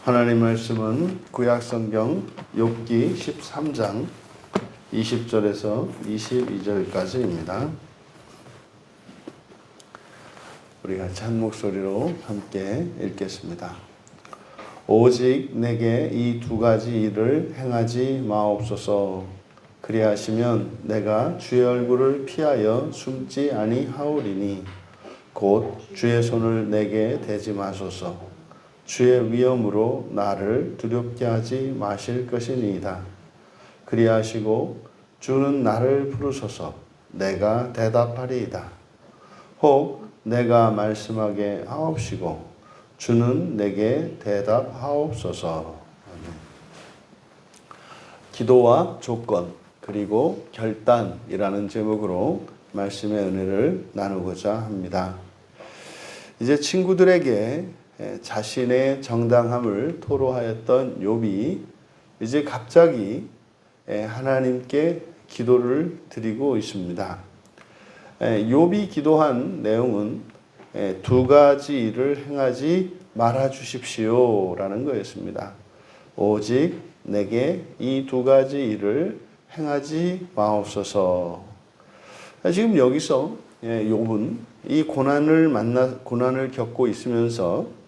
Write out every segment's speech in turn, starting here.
하나님 말씀은 구약성경 욥기 13장 20절에서 22절까지입니다. 우리 같이 한 목소리로 함께 읽겠습니다. 오직 내게 이 두 가지 일을 행하지 마옵소서. 그리하시면 내가 주의 얼굴을 피하여 숨지 아니하오리니 곧 주의 손을 내게 대지 마소서. 주의 위엄으로 나를 두렵게 하지 마실 것이니이다. 그리하시고 주는 나를 부르소서. 내가 대답하리이다. 혹 내가 말씀하게 하옵시고 주는 내게 대답하옵소서. 기도와 조건 그리고 결단이라는 제목으로 말씀의 은혜를 나누고자 합니다. 이제 친구들에게 자신의 정당함을 토로하였던 욥이 이제 갑자기 하나님께 기도를 드리고 있습니다. 욥이 기도한 내용은 두 가지 일을 행하지 말아 주십시오라는 거였습니다. 오직 내게 이 두 가지 일을 행하지 마옵소서. 지금 여기서 욥은 이 고난을 겪고 있으면서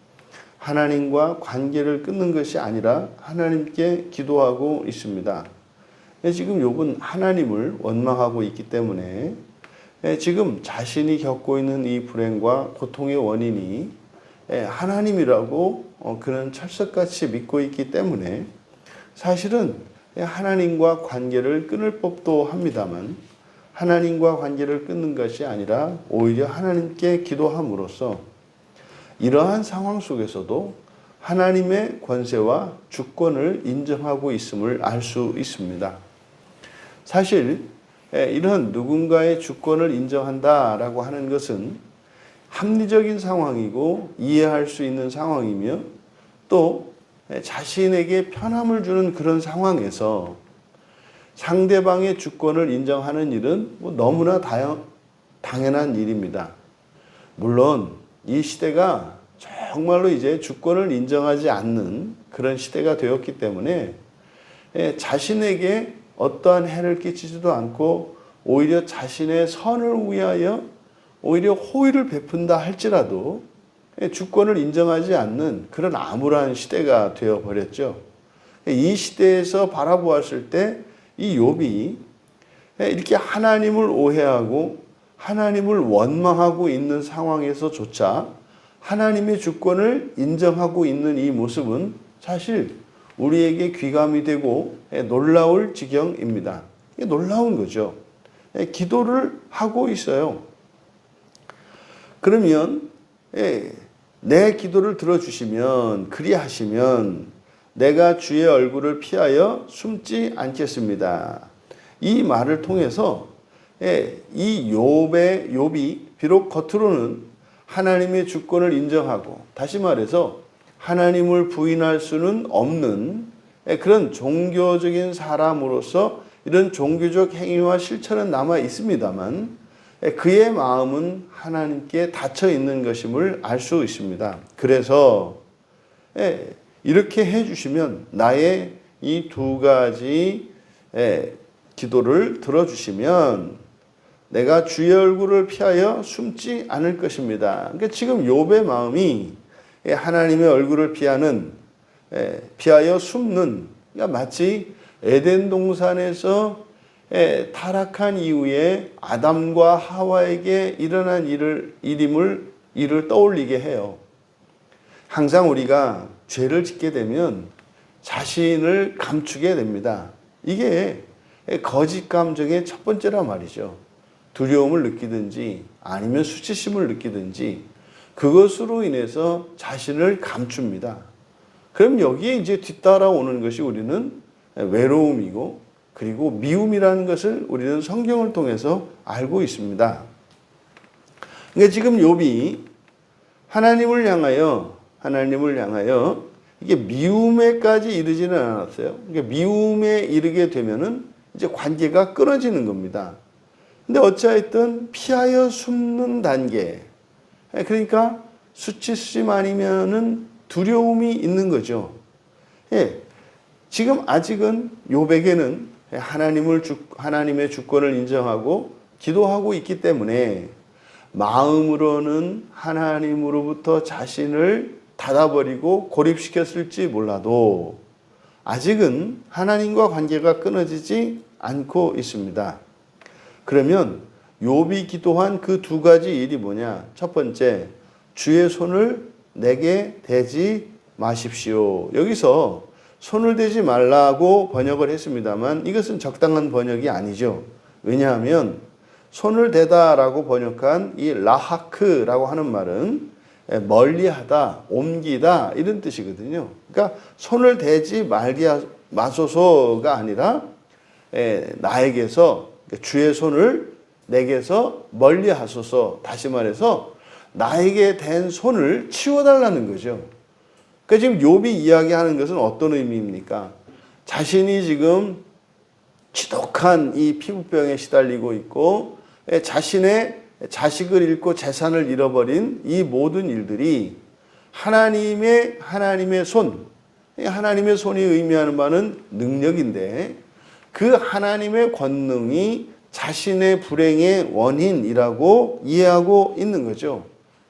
하나님과 관계를 끊는 것이 아니라 하나님께 기도하고 있습니다. 지금 욥은 하나님을 원망하고 있기 때문에 지금 자신이 겪고 있는 이 불행과 고통의 원인이 하나님이라고 그는 철석같이 믿고 있기 때문에 사실은 하나님과 관계를 끊을 법도 합니다만 하나님과 관계를 끊는 것이 아니라 오히려 하나님께 기도함으로써 이러한 상황 속에서도 하나님의 권세와 주권을 인정하고 있음을 알 수 있습니다. 사실 이런 누군가의 주권을 인정한다라고 하는 것은 합리적인 상황이고 이해할 수 있는 상황이며 또 자신에게 편함을 주는 그런 상황에서 상대방의 주권을 인정하는 일은 너무나 당연한 일입니다. 물론 이 시대가 정말로 이제 주권을 인정하지 않는 그런 시대가 되었기 때문에 자신에게 어떠한 해를 끼치지도 않고 오히려 자신의 선을 위하여 오히려 호의를 베푼다 할지라도 주권을 인정하지 않는 그런 암울한 시대가 되어버렸죠. 이 시대에서 바라보았을 때 이 욥이 이렇게 하나님을 오해하고 하나님을 원망하고 있는 상황에서조차 하나님의 주권을 인정하고 있는 이 모습은 사실 우리에게 귀감이 되고 놀라울 지경입니다. 놀라운 거죠. 기도를 하고 있어요. 그러면 내 기도를 들어주시면 그리하시면 내가 주의 얼굴을 피하여 숨지 않겠습니다. 이 말을 통해서 이 욥이 비록 겉으로는 하나님의 주권을 인정하고 다시 말해서 하나님을 부인할 수는 없는 그런 종교적인 사람으로서 이런 종교적 행위와 실천은 남아 있습니다만 그의 마음은 하나님께 닫혀 있는 것임을 알 수 있습니다. 그래서 이렇게 해주시면 나의 이 두 가지 기도를 들어주시면 내가 주의 얼굴을 피하여 숨지 않을 것입니다. 그러니까 지금 욥의 마음이 하나님의 얼굴을 피하여 숨는, 그러니까 마치 에덴 동산에서 타락한 이후에 아담과 하와에게 일어난 일을 떠올리게 해요. 항상 우리가 죄를 짓게 되면 자신을 감추게 됩니다. 이게 거짓 감정의 첫 번째란 말이죠. 두려움을 느끼든지 아니면 수치심을 느끼든지 그것으로 인해서 자신을 감춥니다. 그럼 여기에 이제 뒤따라오는 것이 우리는 외로움이고 그리고 미움이라는 것을 우리는 성경을 통해서 알고 있습니다. 그러니까 지금 욥이 하나님을 향하여 이게 미움에까지 이르지는 않았어요. 그러니까 미움에 이르게 되면은 이제 관계가 끊어지는 겁니다. 근데 어찌하였든 피하여 숨는 단계. 그러니까 수치심 아니면은 두려움이 있는 거죠. 예, 지금 아직은 욥에게는 하나님의 주권을 인정하고 기도하고 있기 때문에 마음으로는 하나님으로부터 자신을 닫아버리고 고립시켰을지 몰라도 아직은 하나님과 관계가 끊어지지 않고 있습니다. 그러면 욥이 기도한 그 두 가지 일이 뭐냐? 첫 번째, 주의 손을 내게 대지 마십시오. 여기서 손을 대지 말라고 번역을 했습니다만 이것은 적당한 번역이 아니죠. 왜냐하면 손을 대다라고 번역한 이 라하크라고 하는 말은 멀리하다, 옮기다 이런 뜻이거든요. 그러니까 손을 대지 마소서가 아니라 나에게서 주의 손을 내게서 멀리하소서. 다시 말해서 나에게 댄 손을 치워달라는 거죠. 그러니까 지금 욥이 이야기하는 것은 어떤 의미입니까? 자신이 지금 지독한 이 피부병에 시달리고 있고 자신의 자식을 잃고 재산을 잃어버린 이 모든 일들이 하나님의 손이 의미하는 바는 능력인데 그 하나님의 권능이 자신의 불행의 원인이라고 이해하고 있는 거죠.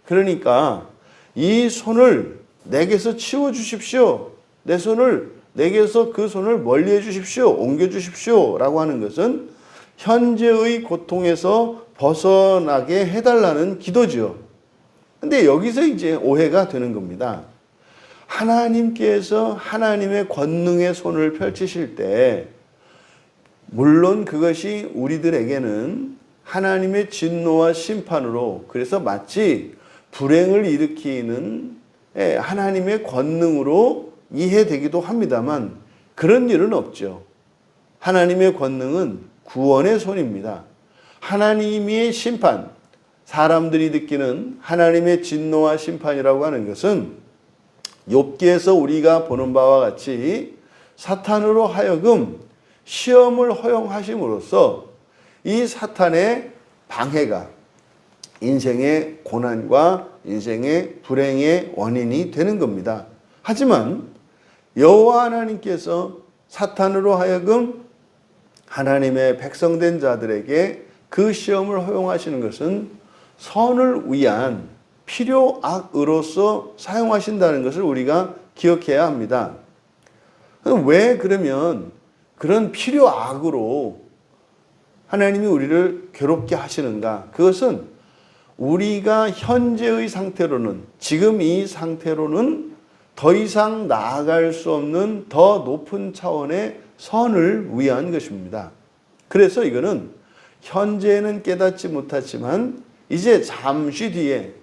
그러니까 이 손을 내게서 치워주십시오. 내 손을 내게서 그 손을 멀리해 주십시오. 옮겨주십시오. 라고 하는 것은 현재의 고통에서 벗어나게 해달라는 기도죠. 근데 여기서 이제 오해가 되는 겁니다. 하나님께서 하나님의 권능의 손을 펼치실 때 물론 그것이 우리들에게는 하나님의 진노와 심판으로 그래서 마치 불행을 일으키는 하나님의 권능으로 이해되기도 합니다만 그런 일은 없죠. 하나님의 권능은 구원의 손입니다. 하나님의 심판, 사람들이 느끼는 하나님의 진노와 심판이라고 하는 것은 욥기에서 우리가 보는 바와 같이 사탄으로 하여금 시험을 허용하심으로써 이 사탄의 방해가 인생의 고난과 인생의 불행의 원인이 되는 겁니다. 하지만 여호와 하나님께서 사탄으로 하여금 하나님의 백성된 자들에게 그 시험을 허용하시는 것은 선을 위한 필요악으로서 사용하신다는 것을 우리가 기억해야 합니다. 왜 그러면 그런 필요악으로 하나님이 우리를 괴롭게 하시는가? 그것은 우리가 현재의 상태로는 지금 이 상태로는 더 이상 나아갈 수 없는 더 높은 차원의 선을 위한 것입니다. 그래서 이거는 현재는 깨닫지 못하지만 이제 잠시 뒤에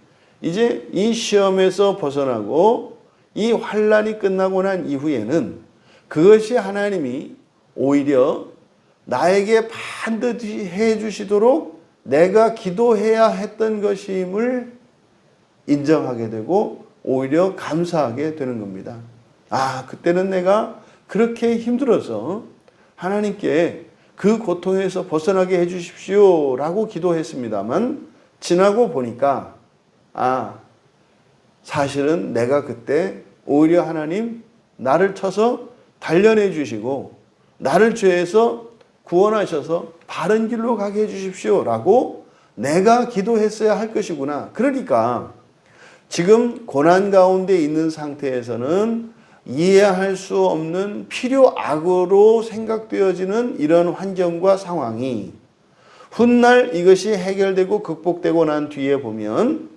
이제 이 시험에서 벗어나고 이 환난이 끝나고 난 이후에는 그것이 하나님이 오히려 나에게 반드시 해 주시도록 내가 기도해야 했던 것임을 인정하게 되고 오히려 감사하게 되는 겁니다. 아, 그때는 내가 그렇게 힘들어서 하나님께 그 고통에서 벗어나게 해 주십시오 라고 기도했습니다만 지나고 보니까 사실은 내가 그때 오히려 하나님 나를 쳐서 단련해 주시고 나를 죄에서 구원하셔서 바른 길로 가게 해 주십시오 라고 내가 기도했어야 할 것이구나. 그러니까 지금 고난 가운데 있는 상태에서는 이해할 수 없는 필요악으로 생각되어지는 이런 환경과 상황이 훗날 이것이 해결되고 극복되고 난 뒤에 보면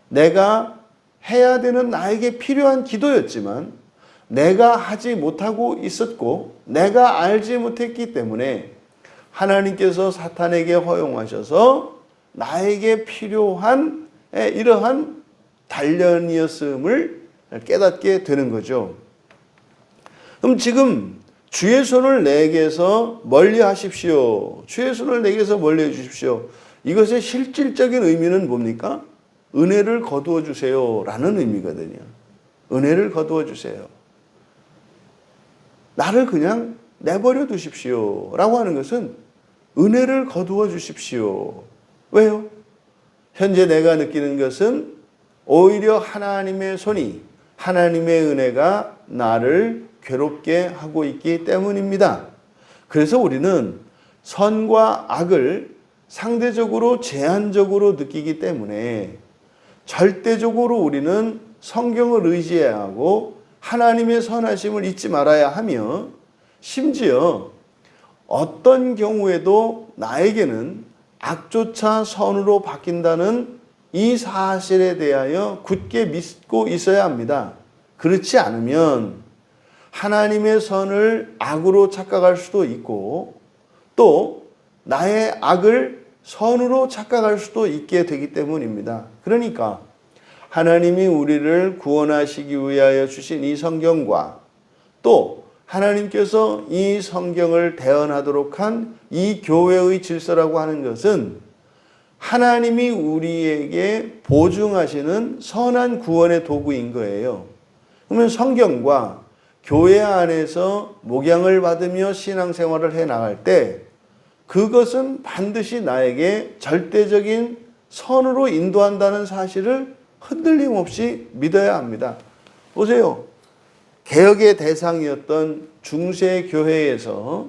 내가 해야 되는 나에게 필요한 기도였지만 내가 하지 못하고 있었고 내가 알지 못했기 때문에 하나님께서 사탄에게 허용하셔서 나에게 필요한 이러한 단련이었음을 깨닫게 되는 거죠. 그럼 지금 주의 손을 내게서 멀리 하십시오. 주의 손을 내게서 멀리 해 주십시오. 이것의 실질적인 의미는 뭡니까? 은혜를 거두어 주세요 라는 의미거든요. 은혜를 거두어 주세요. 나를 그냥 내버려 두십시오 라고 하는 것은 은혜를 거두어 주십시오. 왜요? 현재 내가 느끼는 것은 오히려 하나님의 손이 하나님의 은혜가 나를 괴롭게 하고 있기 때문입니다. 그래서 우리는 선과 악을 상대적으로 제한적으로 느끼기 때문에 절대적으로 우리는 성경을 의지해야 하고 하나님의 선하심을 잊지 말아야 하며, 심지어 어떤 경우에도 나에게는 악조차 선으로 바뀐다는 이 사실에 대하여 굳게 믿고 있어야 합니다. 그렇지 않으면 하나님의 선을 악으로 착각할 수도 있고 또 나의 악을 선으로 착각할 수도 있게 되기 때문입니다. 그러니까 하나님이 우리를 구원하시기 위하여 주신 이 성경과 또 하나님께서 이 성경을 대언하도록 한 이 교회의 질서라고 하는 것은 하나님이 우리에게 보증하시는 선한 구원의 도구인 거예요. 그러면 성경과 교회 안에서 목양을 받으며 신앙생활을 해 나갈 때 그것은 반드시 나에게 절대적인 선으로 인도한다는 사실을 흔들림 없이 믿어야 합니다. 보세요. 개혁의 대상이었던 중세 교회에서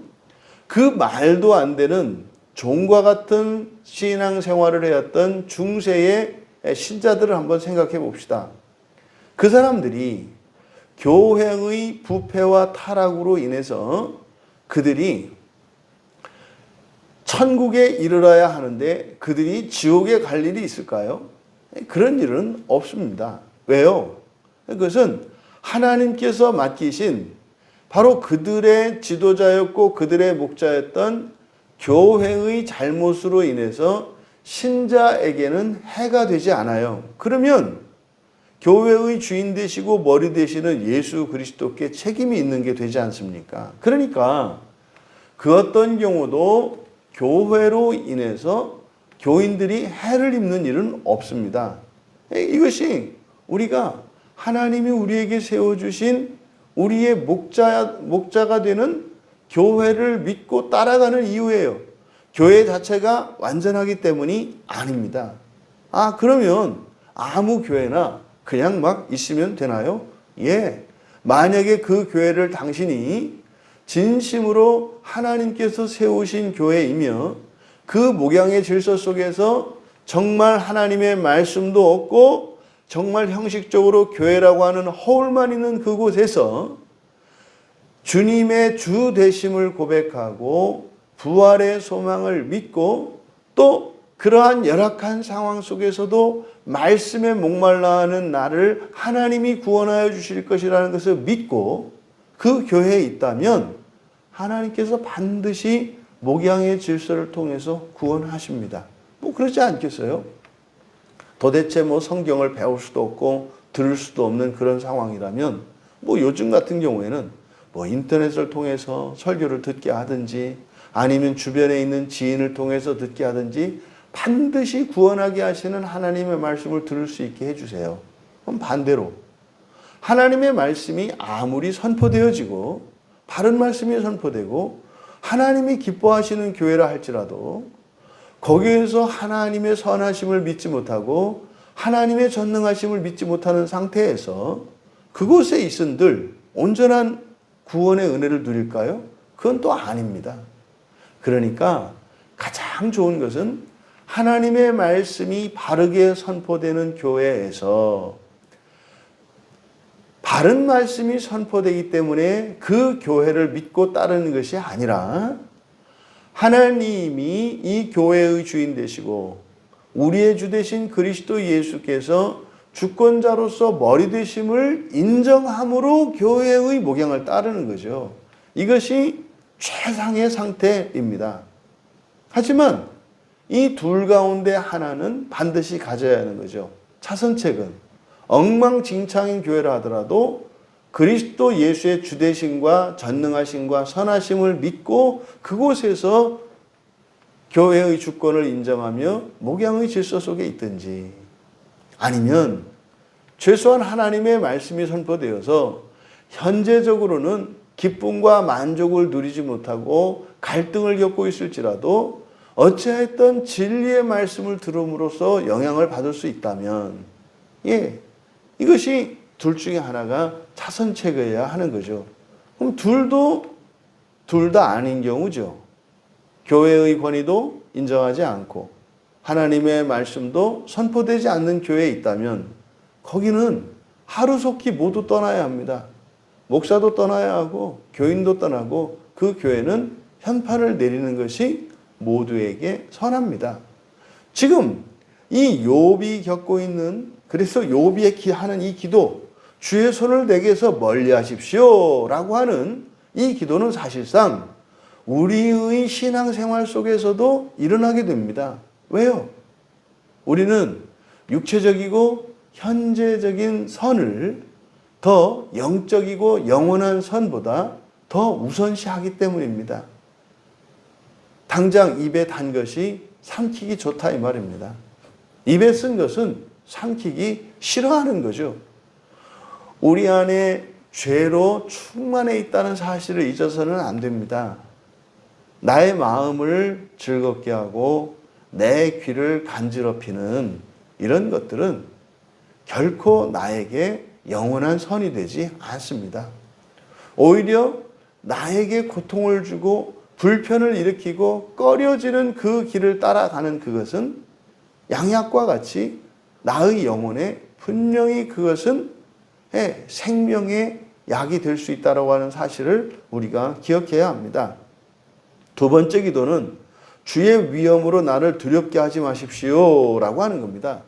그 말도 안 되는 종과 같은 신앙생활을 해왔던 중세의 신자들을 한번 생각해 봅시다. 그 사람들이 교회의 부패와 타락으로 인해서 그들이 천국에 이르러야 하는데 그들이 지옥에 갈 일이 있을까요? 그런 일은 없습니다. 왜요? 그것은 하나님께서 맡기신 바로 그들의 지도자였고 그들의 목자였던 교회의 잘못으로 인해서 신자에게는 해가 되지 않아요. 그러면 교회의 주인 되시고 머리 되시는 예수 그리스도께 책임이 있는 게 되지 않습니까? 그러니까 그 어떤 경우도 교회로 인해서 교인들이 해를 입는 일은 없습니다. 이것이 우리가 하나님이 우리에게 세워주신 우리의 목자가 되는 교회를 믿고 따라가는 이유예요. 교회 자체가 완전하기 때문이 아닙니다. 그러면 아무 교회나 그냥 막 있으면 되나요? 예. 만약에 그 교회를 당신이 진심으로 하나님께서 세우신 교회이며 그 목양의 질서 속에서 정말 하나님의 말씀도 없고 정말 형식적으로 교회라고 하는 허울만 있는 그곳에서 주님의 주 되심을 고백하고 부활의 소망을 믿고 또 그러한 열악한 상황 속에서도 말씀에 목말라 하는 나를 하나님이 구원하여 주실 것이라는 것을 믿고 그 교회에 있다면 하나님께서 반드시 목양의 질서를 통해서 구원하십니다. 그러지 않겠어요? 도대체 성경을 배울 수도 없고 들을 수도 없는 그런 상황이라면 요즘 같은 경우에는 인터넷을 통해서 설교를 듣게 하든지 아니면 주변에 있는 지인을 통해서 듣게 하든지 반드시 구원하게 하시는 하나님의 말씀을 들을 수 있게 해주세요. 그럼 반대로 하나님의 말씀이 아무리 선포되어지고 바른 말씀이 선포되고 하나님이 기뻐하시는 교회라 할지라도 거기에서 하나님의 선하심을 믿지 못하고 하나님의 전능하심을 믿지 못하는 상태에서 그곳에 있은들 온전한 구원의 은혜를 누릴까요? 그건 또 아닙니다. 그러니까 가장 좋은 것은 하나님의 말씀이 바르게 선포되는 교회에서 바른 말씀이 선포되기 때문에 그 교회를 믿고 따르는 것이 아니라 하나님이 이 교회의 주인 되시고 우리의 주 되신 그리스도 예수께서 주권자로서 머리 되심을 인정함으로 교회의 목양을 따르는 거죠. 이것이 최상의 상태입니다. 하지만 이 둘 가운데 하나는 반드시 가져야 하는 거죠. 차선책은 엉망진창인 교회라 하더라도 그리스도 예수의 주되심과 전능하심과 선하심을 믿고 그곳에서 교회의 주권을 인정하며 목양의 질서 속에 있든지 아니면 최소한 하나님의 말씀이 선포되어서 현재적으로는 기쁨과 만족을 누리지 못하고 갈등을 겪고 있을지라도 어찌하였던 진리의 말씀을 들음으로써 영향을 받을 수 있다면 이것이 둘 중에 하나가 차선책이어야 하는 거죠. 그럼 둘 다 아닌 경우죠. 교회의 권위도 인정하지 않고 하나님의 말씀도 선포되지 않는 교회에 있다면 거기는 하루속히 모두 떠나야 합니다. 목사도 떠나야 하고 교인도 떠나고 그 교회는 현판을 내리는 것이 모두에게 선합니다. 지금 이 욥이 겪고 있는, 그래서 욥이 하는 이 기도, 주의 손을 내게서 멀리하십시오 라고 하는 이 기도는 사실상 우리의 신앙생활 속에서도 일어나게 됩니다. 왜요? 우리는 육체적이고 현재적인 선을 더 영적이고 영원한 선보다 더 우선시하기 때문입니다. 당장 입에 단 것이 삼키기 좋다 이 말입니다. 입에 쓴 것은 삼키기 싫어하는 거죠. 우리 안에 죄로 충만해 있다는 사실을 잊어서는 안 됩니다. 나의 마음을 즐겁게 하고 내 귀를 간지럽히는 이런 것들은 결코 나에게 영원한 선이 되지 않습니다. 오히려 나에게 고통을 주고 불편을 일으키고 꺼려지는 그 길을 따라가는 그것은 양약과 같이 나의 영혼에 분명히 그것은 생명의 약이 될 수 있다고 하는 사실을 우리가 기억해야 합니다. 두 번째 기도는 주의 위엄으로 나를 두렵게 하지 마십시오 라고 하는 겁니다.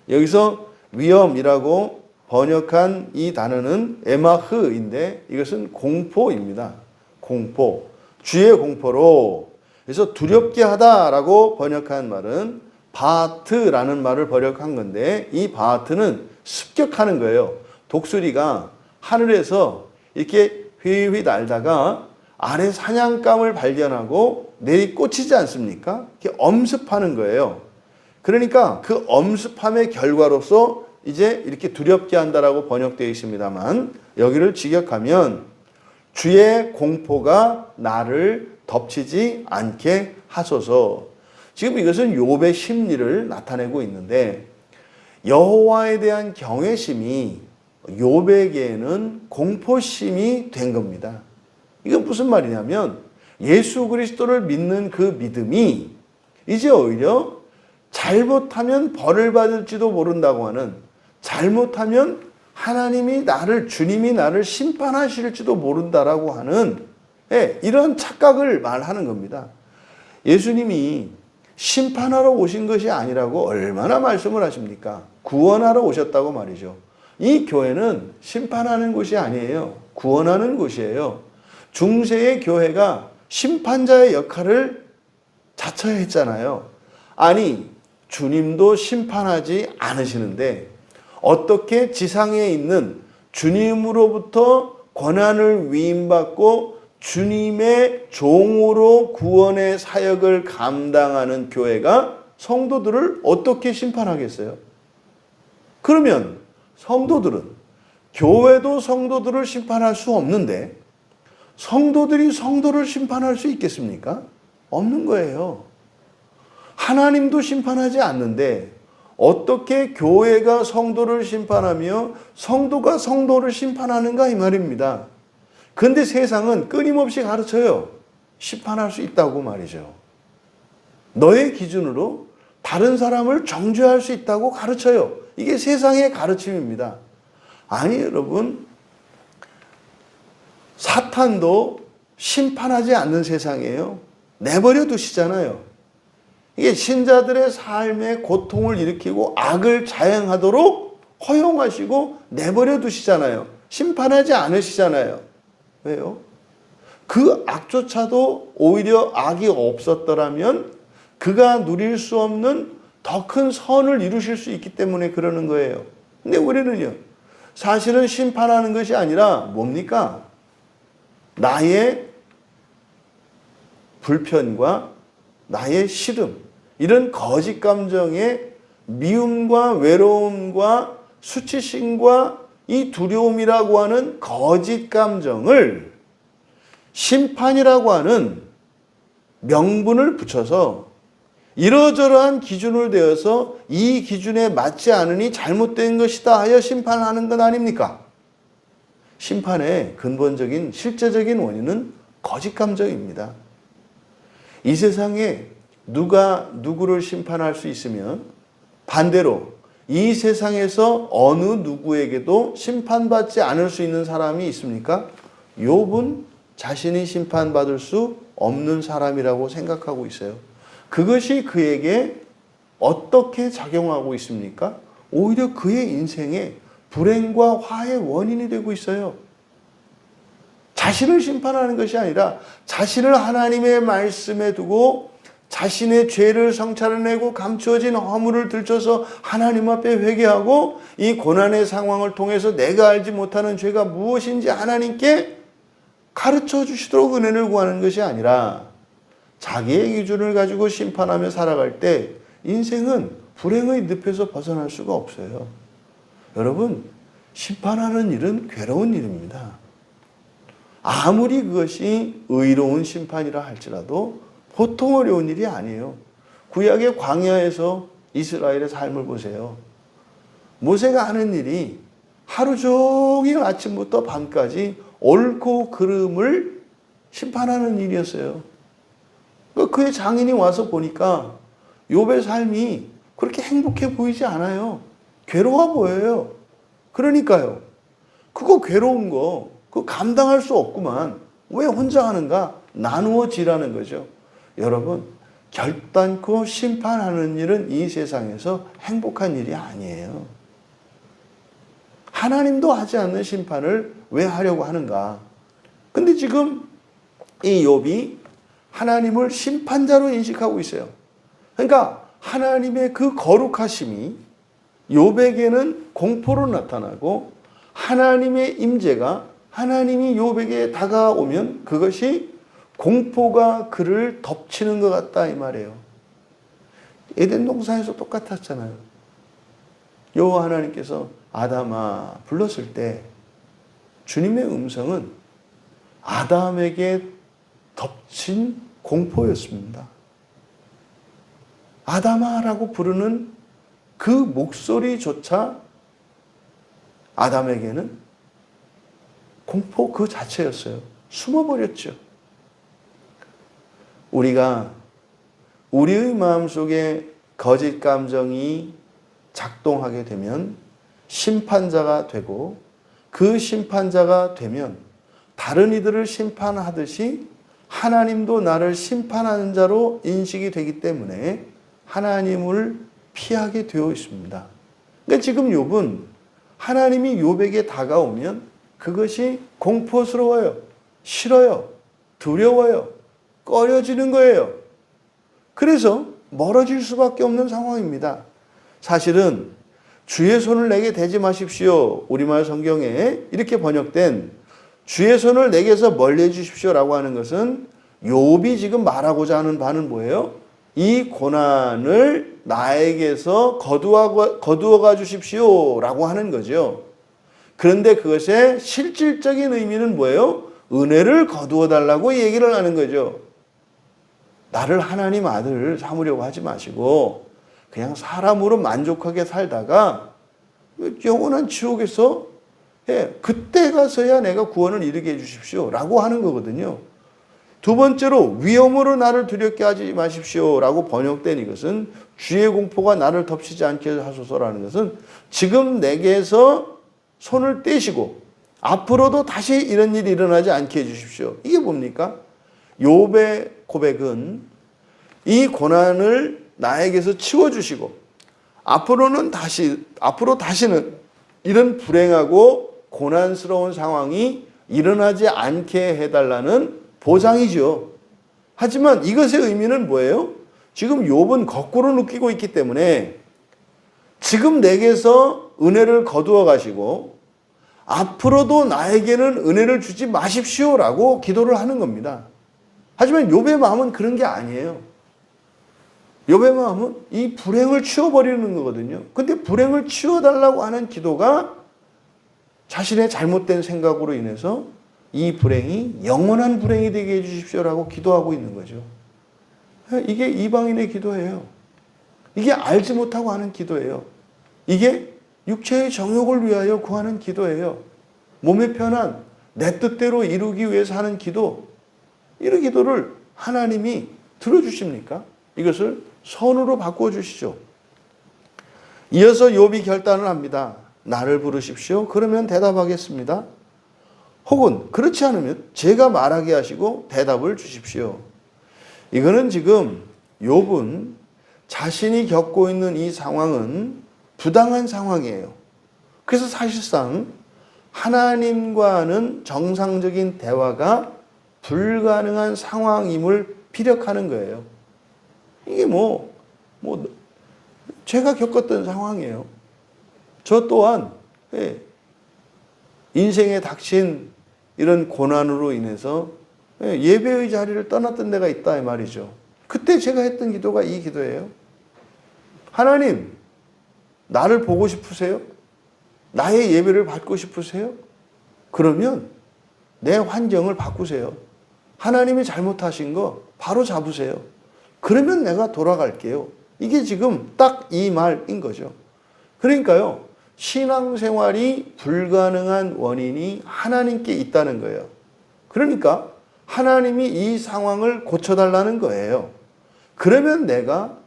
여기서 위엄이라고 번역한 이 단어는 에마흐인데 이것은 공포입니다. 공포. 주의 공포로. 그래서 두렵게 하다라고 번역한 말은 바하트라는 말을 번역한 건데 이 바하트는 습격하는 거예요. 독수리가 하늘에서 이렇게 휘휘 날다가 아래 사냥감을 발견하고 내리 꽂히지 않습니까? 이렇게 엄습하는 거예요. 그러니까 그 엄습함의 결과로서 이제 이렇게 두렵게 한다라고 번역되어 있습니다만 여기를 직역하면 주의 공포가 나를 덮치지 않게 하소서. 지금 이것은 욥의 심리를 나타내고 있는데 여호와에 대한 경외심이 욥에게는 공포심이 된 겁니다. 이건 무슨 말이냐면 예수 그리스도를 믿는 그 믿음이 이제 오히려 잘못하면 벌을 받을지도 모른다고 하는, 잘못하면 하나님이 주님이 나를 심판하실지도 모른다라고 하는 이런 착각을 말하는 겁니다. 예수님이 심판하러 오신 것이 아니라고 얼마나 말씀을 하십니까? 구원하러 오셨다고 말이죠. 이 교회는 심판하는 곳이 아니에요. 구원하는 곳이에요. 중세의 교회가 심판자의 역할을 자처해 했잖아요. 아니, 주님도 심판하지 않으시는데 어떻게 지상에 있는 주님으로부터 권한을 위임받고 주님의 종으로 구원의 사역을 감당하는 교회가 성도들을 어떻게 심판하겠어요? 그러면 성도들은, 교회도 성도들을 심판할 수 없는데 성도들이 성도를 심판할 수 있겠습니까? 없는 거예요. 하나님도 심판하지 않는데 어떻게 교회가 성도를 심판하며 성도가 성도를 심판하는가 이 말입니다. 그런데 세상은 끊임없이 가르쳐요. 심판할 수 있다고 말이죠. 너의 기준으로 다른 사람을 정죄할 수 있다고 가르쳐요. 이게 세상의 가르침입니다. 아니 여러분, 사탄도 심판하지 않는 세상이에요. 내버려 두시잖아요. 이게 신자들의 삶에 고통을 일으키고 악을 자행하도록 허용하시고 내버려 두시잖아요. 심판하지 않으시잖아요. 왜요? 그 악조차도 오히려 악이 없었더라면 그가 누릴 수 없는 더 큰 선을 이루실 수 있기 때문에 그러는 거예요. 근데 우리는요, 사실은 심판하는 것이 아니라 뭡니까? 나의 불편과 나의 싫음, 이런 거짓 감정의 미움과 외로움과 수치심과 이 두려움이라고 하는 거짓 감정을 심판이라고 하는 명분을 붙여서 이러저러한 기준을 대어서 이 기준에 맞지 않으니 잘못된 것이다 하여 심판하는 것 아닙니까? 심판의 근본적인 실제적인 원인은 거짓 감정입니다. 이 세상에 누가 누구를 심판할 수 있으면 반대로 이 세상에서 어느 누구에게도 심판받지 않을 수 있는 사람이 있습니까? 욥은 자신이 심판받을 수 없는 사람이라고 생각하고 있어요. 그것이 그에게 어떻게 작용하고 있습니까? 오히려 그의 인생에 불행과 화의 원인이 되고 있어요. 자신을 심판하는 것이 아니라 자신을 하나님의 말씀에 두고 자신의 죄를 성찰해내고 감추어진 허물을 들춰서 하나님 앞에 회개하고 이 고난의 상황을 통해서 내가 알지 못하는 죄가 무엇인지 하나님께 가르쳐 주시도록 은혜를 구하는 것이 아니라 자기의 기준을 가지고 심판하며 살아갈 때 인생은 불행의 늪에서 벗어날 수가 없어요. 여러분, 심판하는 일은 괴로운 일입니다. 아무리 그것이 의로운 심판이라 할지라도 보통 어려운 일이 아니에요. 구약의 광야에서 이스라엘의 삶을 보세요. 모세가 하는 일이 하루 종일 아침부터 밤까지 옳고 그름을 심판하는 일이었어요. 그의 장인이 와서 보니까 욥의 삶이 그렇게 행복해 보이지 않아요. 괴로워 보여요. 그러니까요. 그거 괴로운 거 그거 감당할 수 없구만. 왜 혼자 하는가? 나누어지라는 거죠. 여러분, 결단코 심판하는 일은 이 세상에서 행복한 일이 아니에요. 하나님도 하지 않는 심판을 왜 하려고 하는가? 근데 지금 이 욥이 하나님을 심판자로 인식하고 있어요. 그러니까 하나님의 그 거룩하심이 욥에게는 공포로 나타나고 하나님의 임재가 하나님이 욥에게 다가오면 그것이 공포가 그를 덮치는 것 같다 이 말이에요. 에덴 동산에서 똑같았잖아요. 여호와 하나님께서 아담아 불렀을 때 주님의 음성은 아담에게 덮친 공포였습니다. 아담아라고 부르는 그 목소리조차 아담에게는 공포 그 자체였어요. 숨어버렸죠. 우리가 우리의 마음속에 거짓 감정이 작동하게 되면 심판자가 되고 그 심판자가 되면 다른 이들을 심판하듯이 하나님도 나를 심판하는 자로 인식이 되기 때문에 하나님을 피하게 되어 있습니다. 그러니까 지금 욥은 하나님이 욥에게 다가오면 그것이 공포스러워요. 싫어요. 두려워요. 꺼려지는 거예요. 그래서 멀어질 수밖에 없는 상황입니다. 사실은 주의 손을 내게 대지 마십시오. 우리말 성경에 이렇게 번역된 주의 손을 내게서 멀리 해주십시오라고 하는 것은 욥이 지금 말하고자 하는 바는 뭐예요? 이 고난을 나에게서 거두어가 주십시오라고 하는 거죠. 그런데 그것의 실질적인 의미는 뭐예요? 은혜를 거두어 달라고 얘기를 하는 거죠. 나를 하나님 아들 삼으려고 하지 마시고 그냥 사람으로 만족하게 살다가 영원한 지옥에서 그때 가서야 내가 구원을 이루게 해주십시오 라고 하는 거거든요. 두 번째로 위험으로 나를 두렵게 하지 마십시오 라고 번역된 이것은 주의 공포가 나를 덮치지 않게 하소서라는 것은 지금 내게서 손을 떼시고 앞으로도 다시 이런 일이 일어나지 않게 해주십시오. 이게 뭡니까? 욥의 고백은 이 고난을 나에게서 치워주시고 앞으로 다시는 이런 불행하고 고난스러운 상황이 일어나지 않게 해달라는 보장이죠. 하지만 이것의 의미는 뭐예요? 지금 욥은 거꾸로 느끼고 있기 때문에 지금 내게서 은혜를 거두어 가시고 앞으로도 나에게는 은혜를 주지 마십시오라고 기도를 하는 겁니다. 하지만 욥의 마음은 그런 게 아니에요. 욥의 마음은 이 불행을 치워버리는 거거든요. 근데 불행을 치워달라고 하는 기도가 자신의 잘못된 생각으로 인해서 이 불행이 영원한 불행이 되게 해주십시오라고 기도하고 있는 거죠. 이게 이방인의 기도예요. 이게 알지 못하고 하는 기도예요. 이게 육체의 정욕을 위하여 구하는 기도예요. 몸의 편안, 내 뜻대로 이루기 위해서 하는 기도, 이런 기도를 하나님이 들어주십니까? 이것을 선으로 바꿔주시죠. 이어서 욥이 결단을 합니다. 나를 부르십시오. 그러면 대답하겠습니다. 혹은 그렇지 않으면 제가 말하게 하시고 대답을 주십시오. 이거는 지금 욥은 자신이 겪고 있는 이 상황은 부당한 상황이에요. 그래서 사실상 하나님과는 정상적인 대화가 불가능한 상황임을 피력하는 거예요. 이게 제가 겪었던 상황이에요. 저 또한 인생에 닥친 이런 고난으로 인해서 예배의 자리를 떠났던 데가 있다 이 말이죠. 그때 제가 했던 기도가 이 기도예요. 하나님, 나를 보고 싶으세요? 나의 예배를 받고 싶으세요? 그러면 내 환경을 바꾸세요. 하나님이 잘못하신 거 바로 잡으세요. 그러면 내가 돌아갈게요. 이게 지금 딱 이 말인 거죠. 그러니까요, 신앙생활이 불가능한 원인이 하나님께 있다는 거예요. 그러니까 하나님이 이 상황을 고쳐달라는 거예요. 그러면 내가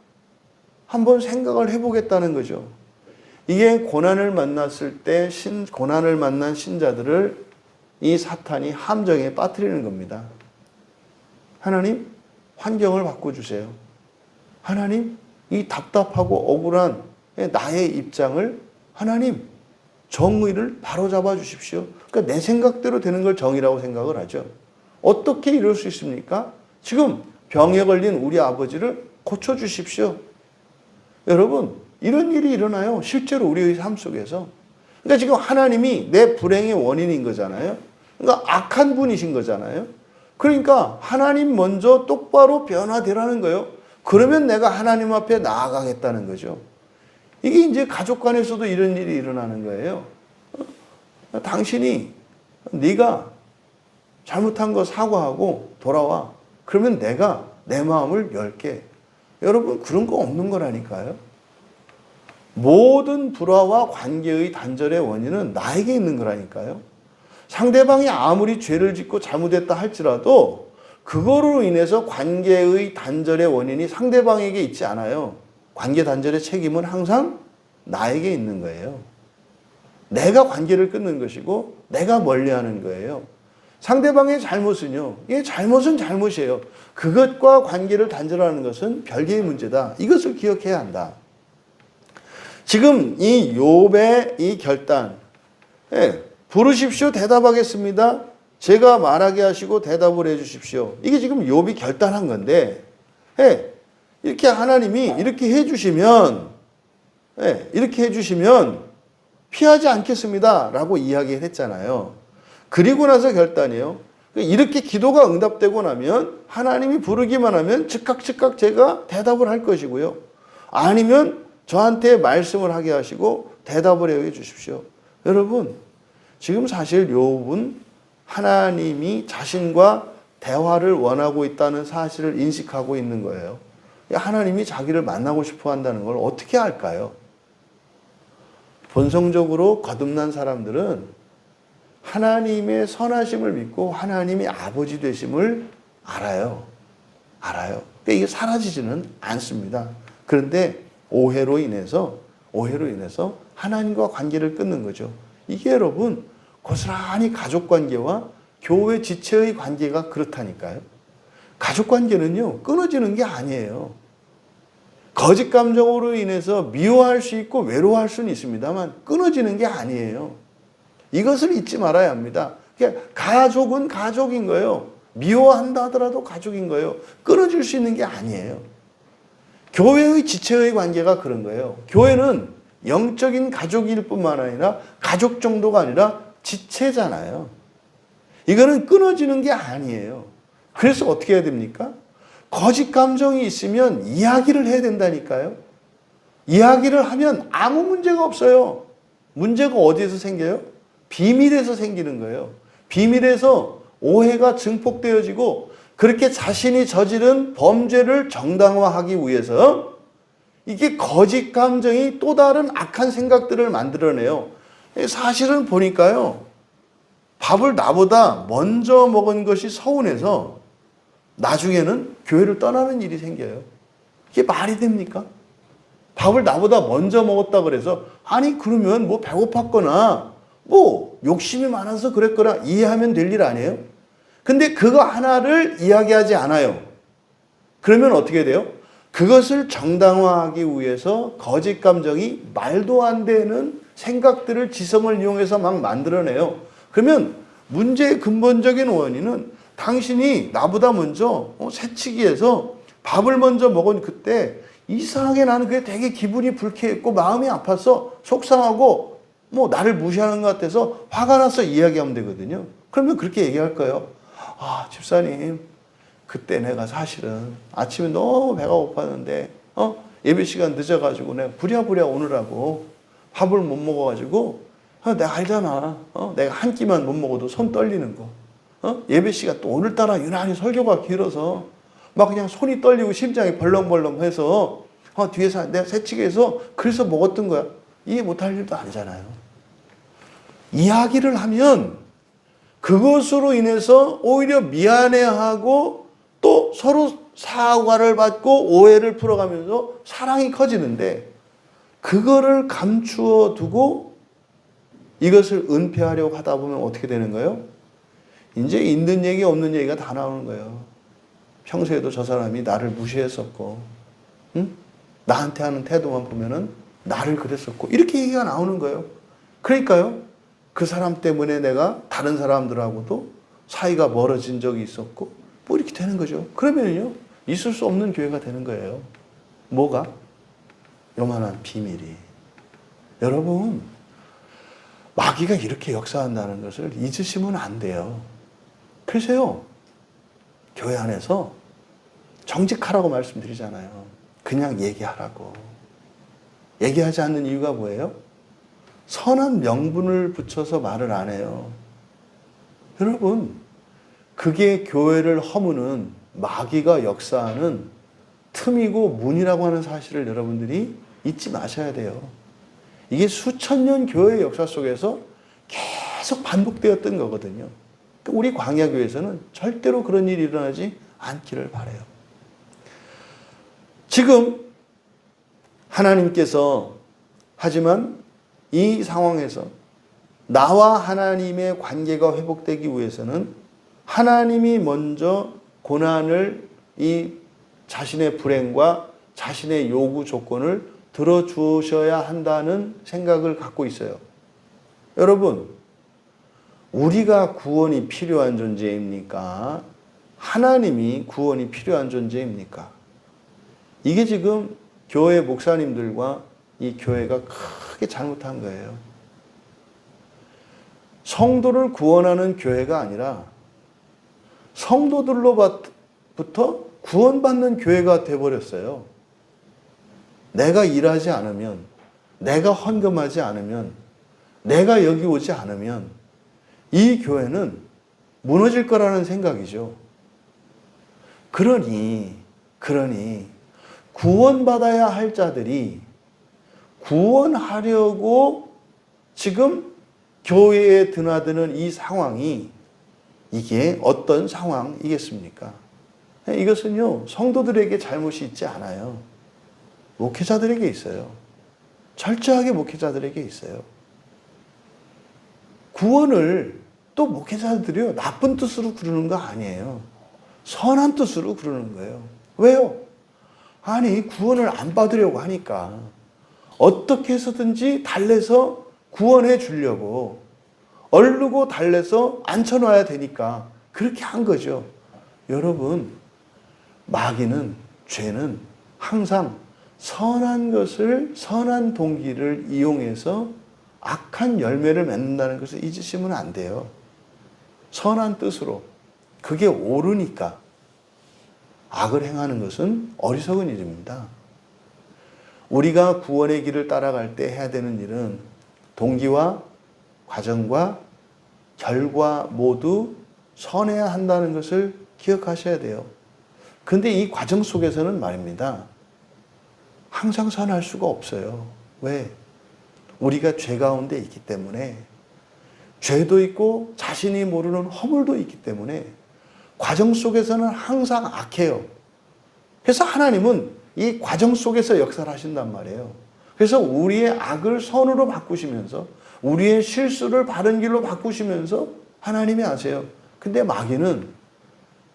한번 생각을 해보겠다는 거죠. 이게 고난을 만났을 때 고난을 만난 신자들을 이 사탄이 함정에 빠뜨리는 겁니다. 하나님, 환경을 바꿔주세요. 하나님, 이 답답하고 억울한 나의 입장을 하나님, 정의를 바로잡아 주십시오. 그러니까 내 생각대로 되는 걸 정의라고 생각을 하죠. 어떻게 이럴 수 있습니까? 지금 병에 걸린 우리 아버지를 고쳐주십시오. 여러분, 이런 일이 일어나요. 실제로 우리의 삶 속에서. 그러니까 지금 하나님이 내 불행의 원인인 거잖아요. 그러니까 악한 분이신 거잖아요. 그러니까 하나님 먼저 똑바로 변화되라는 거예요. 그러면 내가 하나님 앞에 나아가겠다는 거죠. 이게 이제 가족 간에서도 이런 일이 일어나는 거예요. 당신이 네가 잘못한 거 사과하고 돌아와. 그러면 내가 내 마음을 열게. 여러분, 그런 거 없는 거라니까요. 모든 불화와 관계의 단절의 원인은 나에게 있는 거라니까요. 상대방이 아무리 죄를 짓고 잘못했다 할지라도 그거로 인해서 관계의 단절의 원인이 상대방에게 있지 않아요. 관계 단절의 책임은 항상 나에게 있는 거예요. 내가 관계를 끊는 것이고 내가 멀리하는 거예요. 상대방의 잘못은요. 이게 잘못은 잘못이에요. 그것과 관계를 단절하는 것은 별개의 문제다. 이것을 기억해야 한다. 지금 이 욥의 이 결단, 부르십시오, 대답하겠습니다. 제가 말하게 하시고 대답을 해 주십시오. 이게 지금 욥이 결단한 건데, 이렇게 하나님이 이렇게 해 주시면 피하지 않겠습니다. 라고 이야기를 했잖아요. 그리고 나서 결단이에요. 이렇게 기도가 응답되고 나면 하나님이 부르기만 하면 즉각 제가 대답을 할 것이고요. 아니면 저한테 말씀을 하게 하시고 대답을 해 주십시오. 여러분, 지금 사실 욥은 하나님이 자신과 대화를 원하고 있다는 사실을 인식하고 있는 거예요. 하나님이 자기를 만나고 싶어 한다는 걸 어떻게 알까요? 본성적으로 거듭난 사람들은 하나님의 선하심을 믿고 하나님이 아버지 되심을 알아요. 그러니까 이게 사라지지는 않습니다. 그런데 오해로 인해서 하나님과 관계를 끊는 거죠. 이게 여러분 고스란히 가족관계와 교회 지체의 관계가 그렇다니까요. 가족관계는요 끊어지는 게 아니에요. 거짓 감정으로 인해서 미워할 수 있고 외로워할 수는 있습니다만 끊어지는 게 아니에요. 이것을 잊지 말아야 합니다. 그러니까 가족은 가족인 거예요. 미워한다 하더라도 가족인 거예요. 끊어질 수 있는 게 아니에요. 교회의 지체의 관계가 그런 거예요. 교회는 영적인 가족일 뿐만 아니라 가족 정도가 아니라 지체잖아요. 이거는 끊어지는 게 아니에요. 그래서 어떻게 해야 됩니까? 거짓 감정이 있으면 이야기를 해야 된다니까요. 이야기를 하면 아무 문제가 없어요. 문제가 어디에서 생겨요? 비밀에서 생기는 거예요. 비밀에서 오해가 증폭되어지고 그렇게 자신이 저지른 범죄를 정당화하기 위해서 이게 거짓 감정이 또 다른 악한 생각들을 만들어내요. 사실은 보니까요. 밥을 나보다 먼저 먹은 것이 서운해서 나중에는 교회를 떠나는 일이 생겨요. 이게 말이 됩니까? 밥을 나보다 먼저 먹었다 그래서 아니 그러면 뭐 배고팠거나 뭐 욕심이 많아서 그랬거나 이해하면 될 일 아니에요? 근데 그거 하나를 이야기하지 않아요. 그러면 어떻게 돼요? 그것을 정당화하기 위해서 거짓 감정이 말도 안 되는 생각들을 지성을 이용해서 막 만들어내요. 그러면 문제의 근본적인 원인은 당신이 나보다 먼저 새치기해서 밥을 먼저 먹은 그때 이상하게 나는 그게 되게 기분이 불쾌했고 마음이 아파서 속상하고 뭐 나를 무시하는 것 같아서 화가 나서 이야기하면 되거든요. 그러면 그렇게 얘기할 거예요. 아, 집사님, 그때 내가 사실은 아침에 너무 배가 고팠는데 예배 시간 늦어가지고 내가 부랴부랴 오느라고 밥을 못 먹어가지고 내가 알잖아. 내가 한 끼만 못 먹어도 손 떨리는 거. 예배 시간 또 오늘따라 유난히 설교가 길어서 막 그냥 손이 떨리고 심장이 벌렁벌렁해서 뒤에서 내가 새치기해서 그래서 먹었던 거야. 이해 못할 일도 아니잖아요. 이야기를 하면 그것으로 인해서 오히려 미안해하고 또 서로 사과를 받고 오해를 풀어가면서 사랑이 커지는데 그거를 감추어 두고 이것을 은폐하려고 하다 보면 어떻게 되는 거예요? 이제 있는 얘기 없는 얘기가 다 나오는 거예요. 평소에도 저 사람이 나를 무시했었고 나한테 하는 태도만 보면은 나를 그랬었고 이렇게 얘기가 나오는 거예요. 그러니까요. 그 사람 때문에 내가 다른 사람들하고도 사이가 멀어진 적이 있었고 뭐 이렇게 되는 거죠. 그러면요. 있을 수 없는 교회가 되는 거예요. 뭐가? 요만한 비밀이. 여러분, 마귀가 이렇게 역사한다는 것을 잊으시면 안 돼요. 그래서요. 교회 안에서 정직하라고 말씀드리잖아요. 그냥 얘기하라고. 얘기하지 않는 이유가 뭐예요? 선한 명분을 붙여서 말을 안 해요. 여러분, 그게 교회를 허무는 마귀가 역사하는 틈이고 문이라고 하는 사실을 여러분들이 잊지 마셔야 돼요. 이게 수천 년 교회의 역사 속에서 계속 반복되었던 거거든요. 우리 광야교회에서는 절대로 그런 일이 일어나지 않기를 바라요. 지금 하나님께서 하지만 이 상황에서 나와 하나님의 관계가 회복되기 위해서는 하나님이 먼저 고난을 이 자신의 불행과 자신의 요구 조건을 들어주셔야 한다는 생각을 갖고 있어요. 여러분, 우리가 구원이 필요한 존재입니까? 하나님이 구원이 필요한 존재입니까? 이게 지금 교회 목사님들과 이 교회가 크게 잘못한 거예요. 성도를 구원하는 교회가 아니라 성도들로부터 구원받는 교회가 돼버렸어요. 내가 일하지 않으면, 내가 헌금하지 않으면, 내가 여기 오지 않으면 이 교회는 무너질 거라는 생각이죠. 그러니 구원받아야 할 자들이 구원하려고 지금 교회에 드나드는 이 상황이 이게 어떤 상황이겠습니까? 이것은요, 성도들에게 잘못이 있지 않아요. 목회자들에게 있어요. 철저하게 목회자들에게 있어요. 구원을 또 목회자들이요, 나쁜 뜻으로 부르는 거 아니에요. 선한 뜻으로 부르는 거예요. 왜요? 아니, 구원을 안 받으려고 하니까 어떻게 해서든지 달래서 구원해 주려고 얼르고 달래서 앉혀놔야 되니까 그렇게 한 거죠. 여러분, 마귀는, 죄는 항상 선한 것을, 선한 동기를 이용해서 악한 열매를 맺는다는 것을 잊으시면 안 돼요. 선한 뜻으로. 그게 옳으니까. 악을 행하는 것은 어리석은 일입니다. 우리가 구원의 길을 따라갈 때 해야 되는 일은 동기와 과정과 결과 모두 선해야 한다는 것을 기억하셔야 돼요. 근데 이 과정 속에서는 말입니다. 항상 선할 수가 없어요. 왜? 우리가 죄 가운데 있기 때문에 죄도 있고 자신이 모르는 허물도 있기 때문에 과정 속에서는 항상 악해요. 그래서 하나님은 이 과정 속에서 역사를 하신단 말이에요. 그래서 우리의 악을 선으로 바꾸시면서 우리의 실수를 바른 길로 바꾸시면서 하나님이 하세요. 근데 마귀는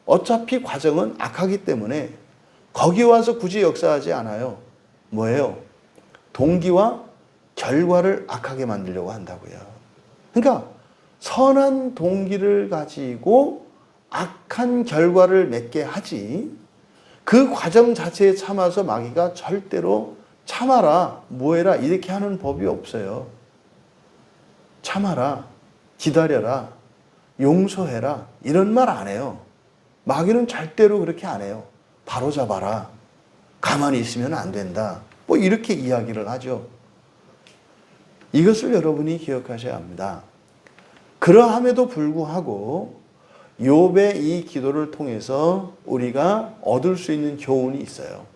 어차피 과정은 악하기 때문에 거기 와서 굳이 역사하지 않아요. 뭐예요? 동기와 결과를 악하게 만들려고 한다고요. 그러니까 선한 동기를 가지고 악한 결과를 맺게 하지, 그 과정 자체에 참아서 마귀가 절대로 참아라, 뭐해라 이렇게 하는 법이 없어요. 참아라, 기다려라, 용서해라 이런 말 안 해요. 마귀는 절대로 그렇게 안 해요. 바로잡아라, 가만히 있으면 안 된다, 뭐 이렇게 이야기를 하죠. 이것을 여러분이 기억하셔야 합니다. 그러함에도 불구하고 욥의 이 기도를 통해서 우리가 얻을 수 있는 교훈이 있어요.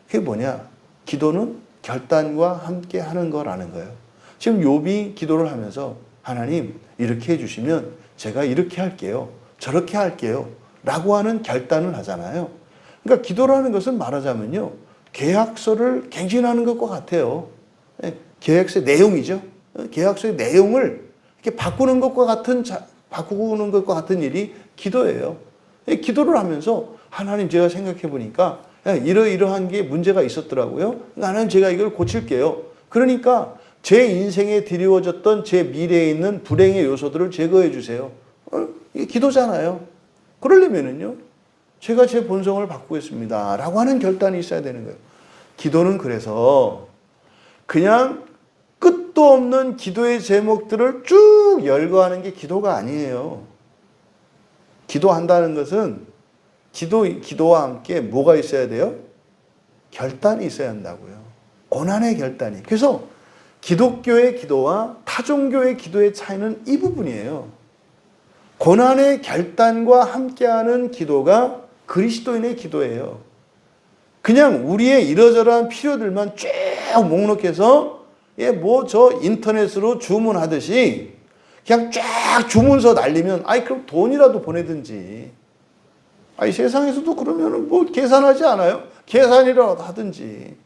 그게 뭐냐? 기도는 결단과 함께 하는 거라는 거예요. 지금 욥이 기도를 하면서 하나님 이렇게 해주시면 제가 이렇게 할게요, 저렇게 할게요 라고 하는 결단을 하잖아요. 그러니까 기도라는 것은 말하자면요, 계약서를 갱신하는 것과 같아요. 계약서의 내용이죠. 계약서의 내용을 이렇게 바꾸는 것과 같은 일이 기도예요. 기도를 하면서 하나님 제가 생각해 보니까 이러이러한 게 문제가 있었더라고요. 나는 제가 이걸 고칠게요. 그러니까 제 인생에 드리워졌던 제 미래에 있는 불행의 요소들을 제거해 주세요. 이게 기도잖아요. 그러려면은요, 제가 제 본성을 바꾸겠습니다 라고 하는 결단이 있어야 되는 거예요. 기도는 그래서 그냥 끝도 없는 기도의 제목들을 쭉 열거하는 게 기도가 아니에요. 기도한다는 것은 기도와 함께 뭐가 있어야 돼요? 결단이 있어야 한다고요. 고난의 결단이. 그래서 기독교의 기도와 타종교의 기도의 차이는 이 부분이에요. 고난의 결단과 함께하는 기도가 그리스도인의 기도예요. 그냥 우리의 이러저러한 필요들만 쭉 목록해서 저 인터넷으로 주문하듯이 그냥 쫙 주문서 날리면 그럼 돈이라도 보내든지. 세상에서도 그러면 뭐 계산하지 않아요? 계산이라도 하든지.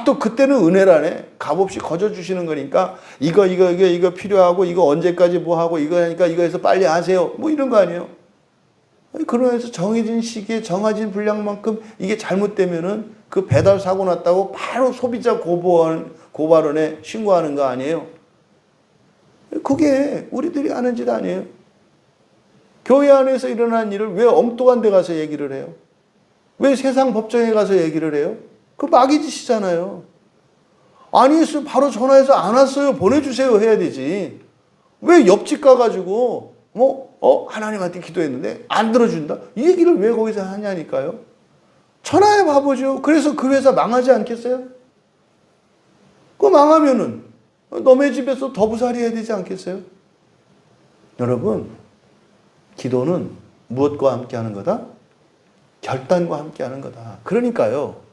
또 그때는 은혜라네. 값없이 거저 주시는 거니까 이거 필요하고 이거 언제까지 뭐 하고 이거 하니까 이거 해서 빨리 하세요. 뭐 이런 거 아니에요? 그러면서 정해진 시기에 정해진 분량만큼 이게 잘못되면은 그 배달 사고 났다고 바로 소비자 고발원에 신고하는 거 아니에요? 그게 우리들이 하는 짓 아니에요? 교회 안에서 일어난 일을 왜 엉뚱한 데 가서 얘기를 해요? 왜 세상 법정에 가서 얘기를 해요? 그 마귀 짓이잖아요. 아니, 바로 전화해서 안 왔어요, 보내주세요 해야 되지. 왜 옆집 가가지고 하나님한테 기도했는데 안 들어준다? 이 얘기를 왜 거기서 하냐니까요. 천하의 바보죠. 그래서 그 회사 망하지 않겠어요? 그거 망하면은 너네 집에서 더부살이 해야 되지 않겠어요? 여러분, 기도는 무엇과 함께 하는 거다? 결단과 함께 하는 거다. 그러니까요,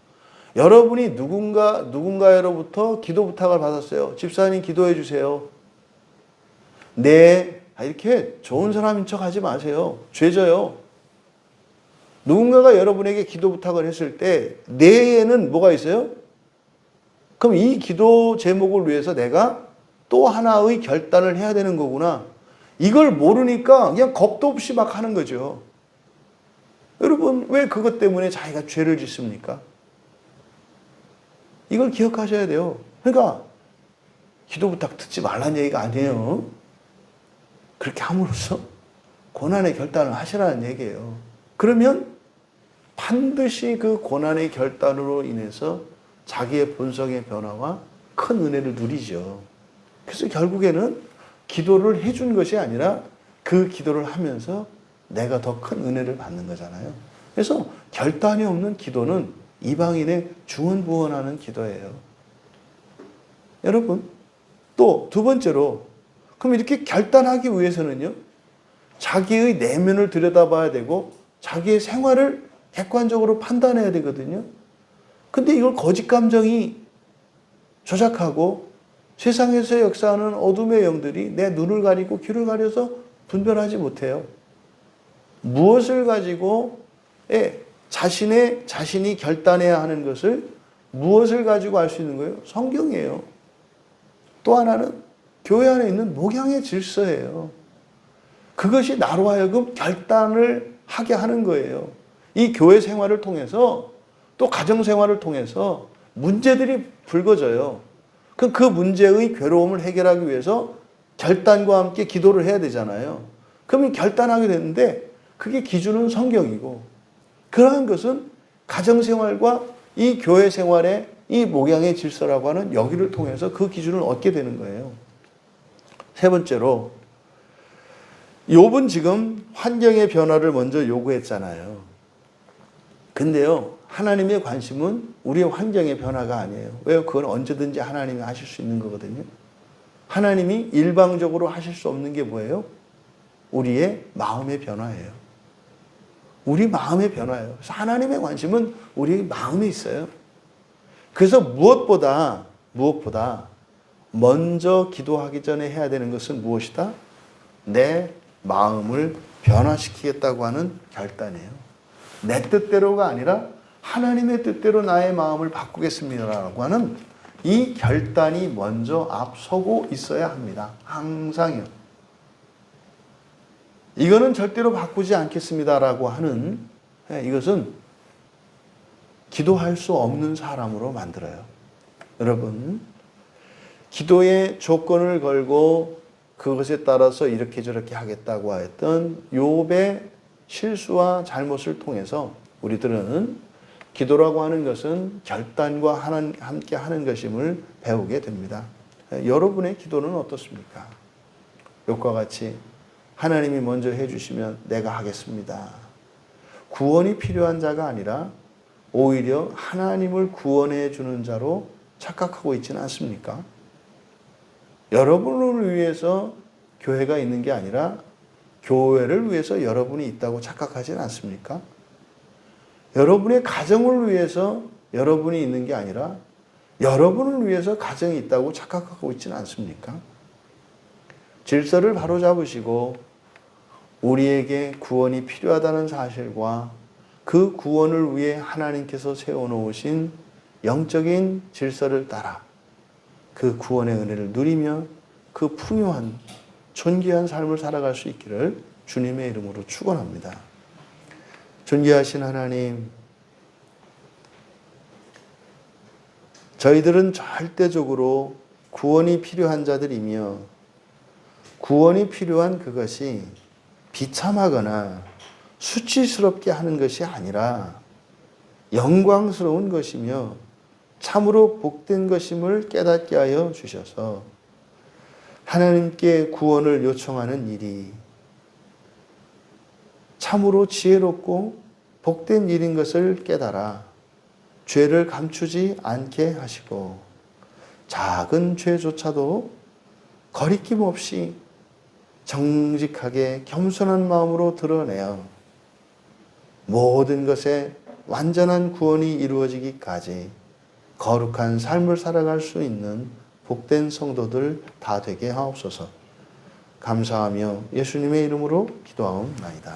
여러분이 누군가로부터 기도 부탁을 받았어요. 집사님 기도해 주세요. 네, 이렇게 좋은 사람인 척 하지 마세요. 죄져요. 누군가가 여러분에게 기도 부탁을 했을 때 내에는 뭐가 있어요? 그럼 이 기도 제목을 위해서 내가 또 하나의 결단을 해야 되는 거구나. 이걸 모르니까 그냥 겁도 없이 막 하는 거죠. 여러분, 왜 그것 때문에 자기가 죄를 짓습니까? 이걸 기억하셔야 돼요. 그러니까 기도 부탁 듣지 말라는 얘기가 아니에요. 그렇게 함으로써 고난의 결단을 하시라는 얘기예요. 그러면 반드시 그 고난의 결단으로 인해서 자기의 본성의 변화와 큰 은혜를 누리죠. 그래서 결국에는 기도를 해준 것이 아니라 그 기도를 하면서 내가 더 큰 은혜를 받는 거잖아요. 그래서 결단이 없는 기도는 이방인의 중언부언하는 기도예요. 여러분, 또 두 번째로, 그럼 이렇게 결단하기 위해서는요, 자기의 내면을 들여다봐야 되고 자기의 생활을 객관적으로 판단해야 되거든요. 근데 이걸 거짓 감정이 조작하고 세상에서 역사하는 어둠의 영들이 내 눈을 가리고 귀를 가려서 분별하지 못해요. 무엇을 가지고 자신이 결단해야 하는 것을 무엇을 가지고 알 수 있는 거예요? 성경이에요. 또 하나는 교회 안에 있는 목양의 질서예요. 그것이 나로 하여금 결단을 하게 하는 거예요. 이 교회 생활을 통해서 또 가정 생활을 통해서 문제들이 불거져요. 그럼 그 문제의 괴로움을 해결하기 위해서 결단과 함께 기도를 해야 되잖아요. 그러면 결단하게 되는데 그게 기준은 성경이고, 그러한 것은 가정 생활과 이 교회 생활의 이 목양의 질서라고 하는 여기를 통해서 그 기준을 얻게 되는 거예요. 세 번째로, 욥은 지금 환경의 변화를 먼저 요구했잖아요. 근데요, 하나님의 관심은 우리의 환경의 변화가 아니에요. 왜요? 그건 언제든지 하나님이 하실 수 있는 거거든요. 하나님이 일방적으로 하실 수 없는 게 뭐예요? 우리의 마음의 변화예요. 우리 마음의 변화예요. 그래서 하나님의 관심은 우리 마음에 있어요. 그래서 무엇보다 먼저 기도하기 전에 해야 되는 것은 무엇이다? 내 마음을 변화시키겠다고 하는 결단이에요. 내 뜻대로가 아니라 하나님의 뜻대로 나의 마음을 바꾸겠습니다라고 하는 이 결단이 먼저 앞서고 있어야 합니다. 항상요. 이거는 절대로 바꾸지 않겠습니다라고 하는, 이것은 기도할 수 없는 사람으로 만들어요. 여러분, 기도의 조건을 걸고 그것에 따라서 이렇게 저렇게 하겠다고 했던 욥의 실수와 잘못을 통해서 우리들은 기도라고 하는 것은 결단과 함께 하는 것임을 배우게 됩니다. 여러분의 기도는 어떻습니까? 욥과 같이 하나님이 먼저 해주시면 내가 하겠습니다. 구원이 필요한 자가 아니라 오히려 하나님을 구원해 주는 자로 착각하고 있지는 않습니까? 여러분을 위해서 교회가 있는 게 아니라 교회를 위해서 여러분이 있다고 착각하지는 않습니까? 여러분의 가정을 위해서 여러분이 있는 게 아니라 여러분을 위해서 가정이 있다고 착각하고 있지는 않습니까? 질서를 바로잡으시고 우리에게 구원이 필요하다는 사실과 그 구원을 위해 하나님께서 세워놓으신 영적인 질서를 따라 그 구원의 은혜를 누리며 그 풍요한 존귀한 삶을 살아갈 수 있기를 주님의 이름으로 축원합니다. 존귀하신 하나님, 저희들은 절대적으로 구원이 필요한 자들이며 구원이 필요한 그것이 비참하거나 수치스럽게 하는 것이 아니라 영광스러운 것이며 참으로 복된 것임을 깨닫게 하여 주셔서 하나님께 구원을 요청하는 일이 참으로 지혜롭고 복된 일인 것을 깨달아 죄를 감추지 않게 하시고 작은 죄조차도 거리낌 없이 정직하게 겸손한 마음으로 드러내어 모든 것에 완전한 구원이 이루어지기까지 거룩한 삶을 살아갈 수 있는 복된 성도들 다 되게 하옵소서. 감사하며 예수님의 이름으로 기도하옵나이다.